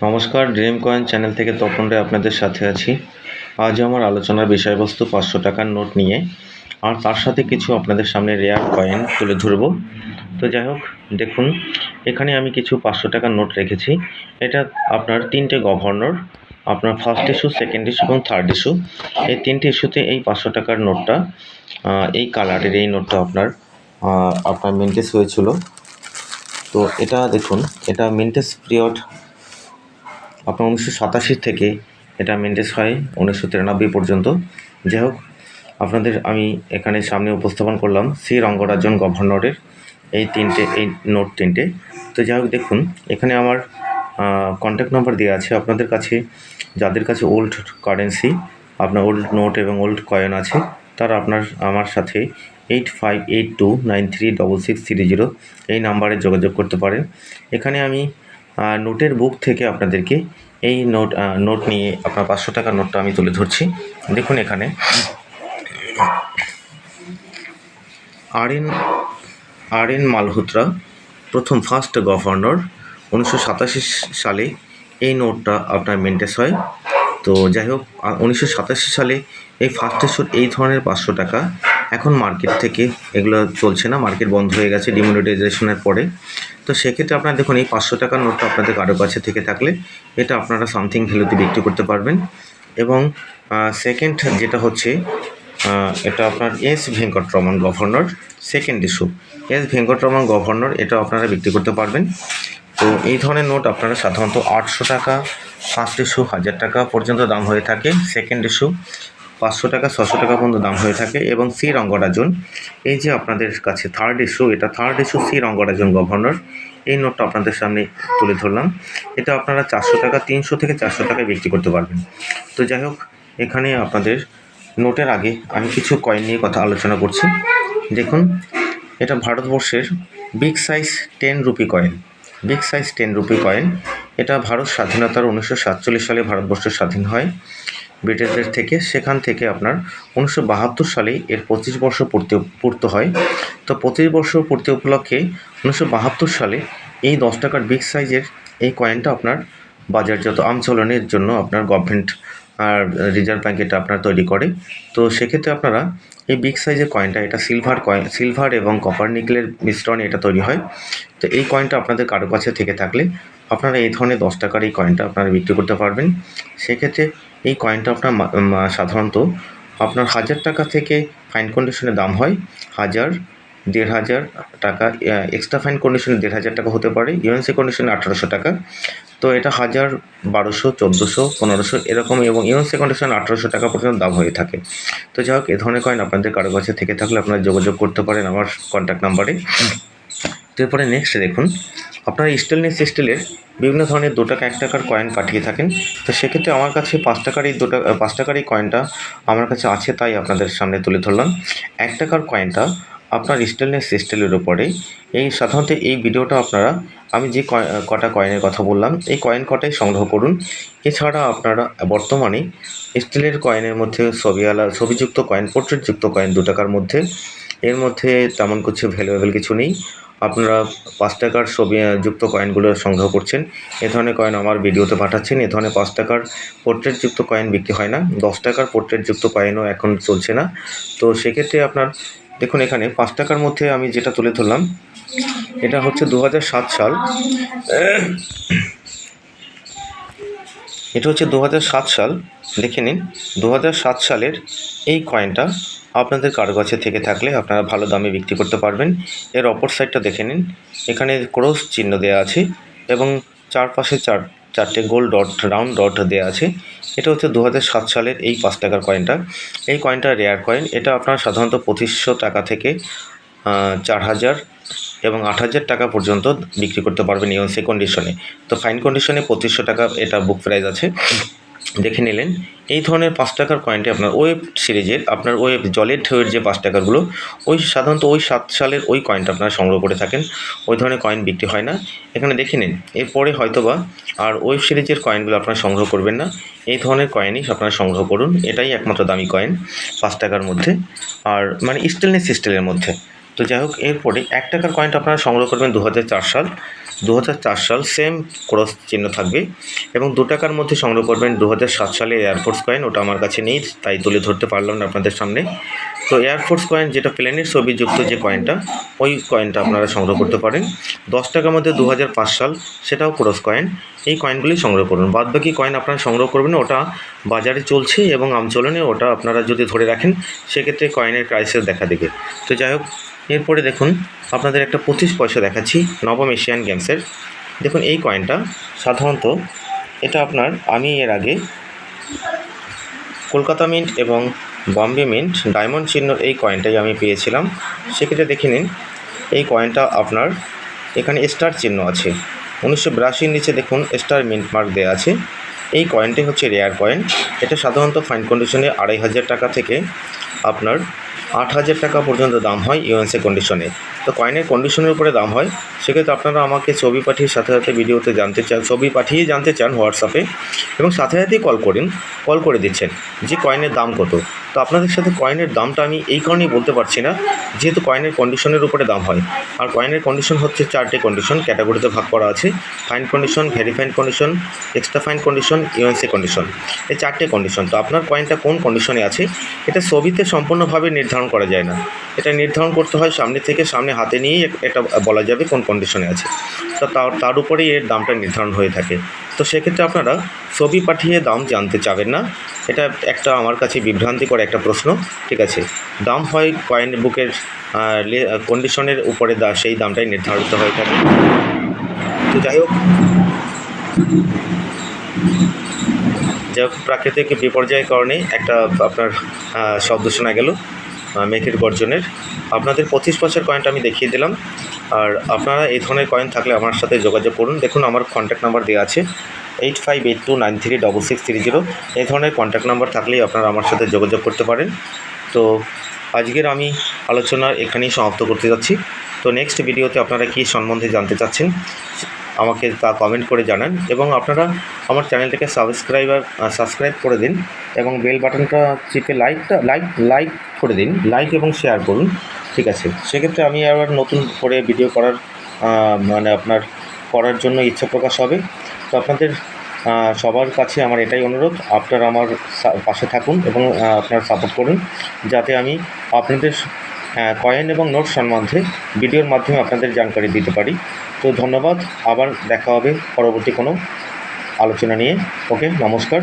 নমস্কার, dream coin channel থেকে তপন রায় আপনাদের সাথে আছি। আজ আমার আলোচনার বিষয়বস্তু 500 টাকার নোট নিয়ে, আর তার সাথে কিছু আপনাদের সামনে রেয়ার কয়েন তুলে ধরব। তো যাই হোক, দেখুন এখানে আমি কিছু 500 টাকার নোট রেখেছি। এটা আপনার 3টে গভর্নর, আপনার ফার্স্ট ইস্যু, সেকেন্ড ইস্যু এবং থার্ড ইস্যু। এই 3টে ইস্যুতে এই 500 টাকার নোটটা, এই কালারের এই নোটটা আপনার মিন্টেস হয়েছিল। তো এটা দেখুন, এটা মিন্টেস পিরিয়ড আপনার 1987 থেকে এটা মেনটেন হয় 1993 পর্যন্ত। যাই হোক, আপনাদের আমি এখানে সামনে উপস্থাপন করলাম শ্রী রঙ্গরাজন গভর্নরের এই নোট তিনটে। তো যাই হোক, দেখুন এখানে আমার কন্ট্যাক্ট নাম্বার দেওয়া আছে। আপনাদের কাছে যাদের কাছে ওল্ড কারেন্সি, আপনার ওল্ড নোট এবং ওল্ড কয়েন আছে, তারা আমার সাথে 8582936630 এই নাম্বারে যোগাযোগ করতে পারেন। এখানে আমি নোটের বুক থেকে আপনাদেরকে এই নোট নিয়ে আপনার 500 টাকার নোটটা আমি তুলে ধরছি। দেখুন এখানে আর এন মালহোত্রা প্রথম ফার্স্ট গভর্নর, 1987 সালে এই নোটটা আপনার মেনটেন হয়। তো যাই হোক, 1987 সালে এই ফার্স্ট ইস্যুর এই ধরনের 500 টাকা এখন মার্কেট থেকে এগুলো চলছে না, মার্কেট বন্ধ হয়ে গেছে ডিমনিটাইজেশনের পরে। তো সেক্ষেত্রে আপনারা দেখুন, এই 500 টাকার নোটটা আপনাদের কারো কাছে থেকে থাকলে এটা আপনারা সামথিং ভ্যালুতে বিক্রি করতে পারবেন। এবং সেকেন্ড যেটা হচ্ছে, এটা আপনার S Venkataraman governor, second issue S Venkataraman governor, এটা আপনারা বিক্রি করতে পারবেন। তো এই ধরনের নোট আপনারা সাধারণত 800 টাকা, ফার্স্ট ইস্যু 1000 টাকা পর্যন্ত দাম হয়ে থাকে, সেকেন্ড ইস্যু 500 টাকা 600 টাকা পর্যন্ত দাম হয়ে থাকে। এবং শ্রী রঙ্গরাজন, এই যে আপনাদের কাছে থার্ড ইস্যু, এটা third issue Shri Rangarajan governor, এই নোটটা আপনাদের সামনে তুলে ধরলাম। এটা আপনারা 400 টাকা, 300 থেকে 400 টাকায় বিক্রি করতে পারবেন। তো যাই হোক, এখানে আপনাদের নোটের আগে আমি কিছু কয়েন নিয়ে কথা আলোচনা করছি। দেখুন, এটা ভারতবর্ষের big size 10 rupee coin, big size 10 rupee coin. এটা ভারত স্বাধীনতার 1947 সালে ভারতবর্ষ স্বাধীন হয় ব্রিটিশদের থেকে। সেখান থেকে আপনার 1972 সালে এর 25 বর্ষ পূর্ত হয়। তো 25 বর্ষ পূর্তি উপলক্ষে 1972 সালে এই 10 টাকার বিগ সাইজের এই কয়েনটা আপনার বাজারজাত আমচলনের জন্য আপনার গভর্নমেন্ট আর রিজার্ভ ব্যাঙ্ক এটা আপনার তৈরি করে। তো সেক্ষেত্রে আপনারা এই বিগ সাইজের কয়েনটা, এটা সিলভার এবং কপার নিকেলের মিশ্রণে এটা তৈরি হয়। তো এই কয়েনটা আপনাদের কারো কাছে থেকে থাকলে আপনারা এই ধরনের 10 টাকার এই কয়েনটা আপনারা বিক্রি করতে পারবেন। সেক্ষেত্রে এই কয়েনটা আপনার সাধারণত আপনার 1000 টাকা থেকে ফাইন কন্ডিশনে দাম হয় 1000, 1500 টাকা, এক্সট্রা ফাইন কন্ডিশনে 1500 টাকা হতে পারে, ইউএনসি কন্ডিশনে 1800 টাকা। তো এটা 1000, 1200, 1400, 1500 এরকম, এবং ইউএনসি কন্ডিশনে 1800 টাকা পর্যন্ত দাম হয়ে থাকে। তো যাই হোক, এ ধরনের কয়েন আপনাদের কারো কাছে থেকে থাকলে আপনারা যোগাযোগ করতে পারেন আমার কন্ট্যাক্ট নাম্বারে। তো এরপরে নেক্সট দেখুন, আপনারা স্টেনলেস স্টিলের বিভিন্ন ধরনের 2 টাকা 1 টাকার কয়েন পাঠিয়ে থাকেন। তো সেক্ষেত্রে আমার কাছে 5 টাকার এই 5 টাকার এই কয়েনটা আমার কাছে আছে, তাই আপনাদের সামনে তুলে ধরলাম। 1 টাকার কয়েনটা আপনার স্টেনলেস স্টিলের উপরে, এই সাধারণত এই ভিডিওটা আপনারা, আমি যে কটা কয়েনের কথা বললাম এই কয়েন কটাই সংগ্রহ করুন। এছাড়া আপনারা বর্তমানে স্টিলের কয়েনের মধ্যে ছবিযুক্ত কয়েন, পোর্ট্রেটযুক্ত কয়েন 2 টাকার মধ্যে, এর মধ্যে তেমন কিছু ভ্যালুয়েবল কিছু নেই। আপনারা 5 টাকার ছবি যুক্ত কয়েনগুলো সংগ্রহ করছেন, এ ধরনের কয়েন আমার ভিডিওতে পাঠাচ্ছেন। এ ধরনের 5 টাকার পোর্ট্রেটযুক্ত কয়েন বিক্রি হয় না, 10 টাকার পোর্ট্রেটযুক্ত কয়েনও এখন চলছে না। তো সেক্ষেত্রে আপনার দেখুন, এখানে 5 টাকার মধ্যে আমি যেটা তুলে ধরলাম, এটা হচ্ছে 2007 সাল, এটা হচ্ছে 2007 সাল। দেখে নিন, 2007 সালের এই কয়েনটা আপনাদের কারো কাছে থেকে থাকলে আপনারা ভালো দামে বিক্রি করতে পারবেন। এর অপর সাইডটা দেখে নিন, এখানে ক্রস চিহ্ন দেওয়া আছে এবং চারপাশে চারটে গোল ডট, রাউন্ড ডট দেওয়া আছে। এটা হচ্ছে 2007 সালের এই 5 টাকার কয়েনটা। এই কয়েনটা রেয়ার কয়েন। এটা আপনার সাধারণত 2500 টাকা থেকে 4000 এবং 8000 টাকা পর্যন্ত বিক্রি করতে পারবেন ইউএনসি কন্ডিশনে। তো ফাইন কন্ডিশনে 2500 টাকা এটা বুক প্রাইস আছে। দেখে নিলেন, এই ধরনের 5 টাকার কয়েনটি আপনার ওয়েব সিরিজের, আপনার ওয়েব জলের ঢেউয়ের যে 5 টাকারগুলো, সাধারণত 7 সালের ওই কয়েনটা আপনারা সংগ্রহ করে থাকেন। ওই ধরনের কয়েন বিক্রি হয় না। এখানে দেখে নিন, এরপরে হয়তোবা আর ওয়েব সিরিজের কয়েনগুলো আপনারা সংগ্রহ করবেন না, এই ধরনের কয়েনই আপনারা সংগ্রহ করুন। এটাই একমাত্র দামি কয়েন 5 টাকার মধ্যে, আর মানে স্টেনলেস স্টিলের মধ্যে। তো যাই হোক, এরপরে 1 টাকার কয়েনটা আপনারা সংগ্রহ করবেন 2004 সাল। 2004 সাল সেম ক্রস চিহ্ন থাকবে এবং 2 টাকার মধ্যে সংগ্রহ করবেন 2007 সালে এয়ারফোর্স কয়েন, ওটা আমার কাছে নেই তাই তুলে ধরতে পারলাম না আপনাদের সামনে। তো এয়ারফোর্স কয়েন যেটা প্লেনের ছবিযুক্ত যে কয়েনটা, ওই কয়েনটা আপনারা সংগ্রহ করতে পারেন। 10 টাকার মধ্যে 2005 সাল, সেটাও ক্রস কয়েন, এই কয়েনগুলি সংগ্রহ করুন। বাদবাকি কয়েন আপনারা সংগ্রহ করবেন, ওটা বাজারে চলছে এবং আমচলনে, ওটা আপনারা যদি ধরে রাখেন সেক্ষেত্রে কয়েনের ক্রাইসিস দেখা দেবে। তো যাই হোক, এরপরে দেখুন আপনাদের একটা 25 পয়সা দেখাচ্ছি নবম এশিয়ান গেমসের। দেখুন এই কয়েনটা সাধারণত এটা আমি এর আগে কলকাতা মিন্ট এবং বম্বে মিন্ট ডায়মন্ড চিহ্ন এই কয়েনটাই আমি পেয়েছিলাম। সেক্ষেত্রে দেখে নিন এই কয়েনটা আপনার এখানে স্টার চিহ্ন আছে। 1982 নিচে দেখুন স্টার মিন্ট মার্ক দেওয়া আছে। এই কয়েনটি হচ্ছে রেয়ার কয়েন। এটা সাধারণত ফাইন কন্ডিশনে 2500 টাকা থেকে আপনার 8000 টাকা পর্যন্ত দাম হয় ইউএনসি কন্ডিশনে। তো কয়েনের কন্ডিশনের উপরে দাম হয়। সেক্ষেত্রে আপনারা আমাকে ছবি পাঠিয়ে সাথে সাথে ভিডিওতে ছবি পাঠিয়ে জানতে চান হোয়াটসঅ্যাপে, এবং সাথে সাথেই কল করে দিচ্ছেন যে কয়েনের দাম কত। তো আপনাদের সাথে কয়েনের দামটা আমি এই কারণেই বলতে পারছি না, যেহেতু কয়েনের কন্ডিশনের উপরে দাম হয়। আর কয়েনের কন্ডিশন হচ্ছে 4টে কন্ডিশন ক্যাটাগরিতে ভাগ করা আছে: fine condition, very fine condition, extra fine condition, UNC condition. এই 4টে কন্ডিশন। তো আপনার কয়েনটা কোন কন্ডিশনে আছে এটা ছবিতে সম্পূর্ণভাবে নির্ধারণ করা যায় না। এটা নির্ধারণ করতে হয় সামনে হাতে নিয়েই এটা বলা যাবে কোন কন্ডিশনে আছে। তো তার উপরেই এর দামটা নির্ধারণ হয়ে থাকে। তো সেক্ষেত্রে আপনারা ছবি পাঠিয়ে দাম জানতে চাবেন না, এটা একটা আমার কাছে বিভ্রান্তিকর একটা প্রশ্ন। ঠিক আছে, দাম হয় কয়েন বুকের কন্ডিশনের উপরে সেই দামটাই নির্ধারিত হয়ে থাকে। তো যাই হোক, প্রাকৃতিক বিপর্যয়ের কারণে একটা আপনার শব্দ শোনা গেল মেঘের গর্জনের। আপনাদের 25 পয়সার কয়েনটা আমি দেখিয়ে দিলাম। আর আপনারা এই ধরনের কয়েন থাকলে আমার সাথে যোগাযোগ করুন। দেখুন আমার কন্ট্যাক্ট নাম্বার দেওয়া আছে 8582936630। এই ধরনের কন্ট্যাক্ট নাম্বার থাকলেই আপনারা আমার সাথে যোগাযোগ করতে পারেন। তো আজকের আমি আলোচনা এখানেই সমাপ্ত করতে যাচ্ছি। তো নেক্সট ভিডিওতে আপনারা কী সম্বন্ধে জানতে চাচ্ছেন আমাকে তা কমেন্ট করে জানান, এবং আপনারা আমার চ্যানেলটাকে সাবস্ক্রাইব করে দিন এবং বেল বাটনটা চিপে লাইক করে দিন, লাইক এবং শেয়ার করুন। ঠিক আছে, সেক্ষেত্রে আমি আবার নতুন করে ভিডিও আপনার করার জন্য ইচ্ছা প্রকাশ হবে। তো আপনাদের সবার কাছে আমার এটাই অনুরোধ, আপনারা আমার পাশে থাকুন এবং আপনারা সাপোর্ট করুন, যাতে আমি আপনাদের কয়েন এবং নোট সম্বন্ধে ভিডিওর মাধ্যমে আপনাদের জানকারি দিতে পারি। তো ধন্যবাদ, আবার দেখা হবে পরবর্তী কোনো আলোচনা নিয়ে। ওকে, নমস্কার।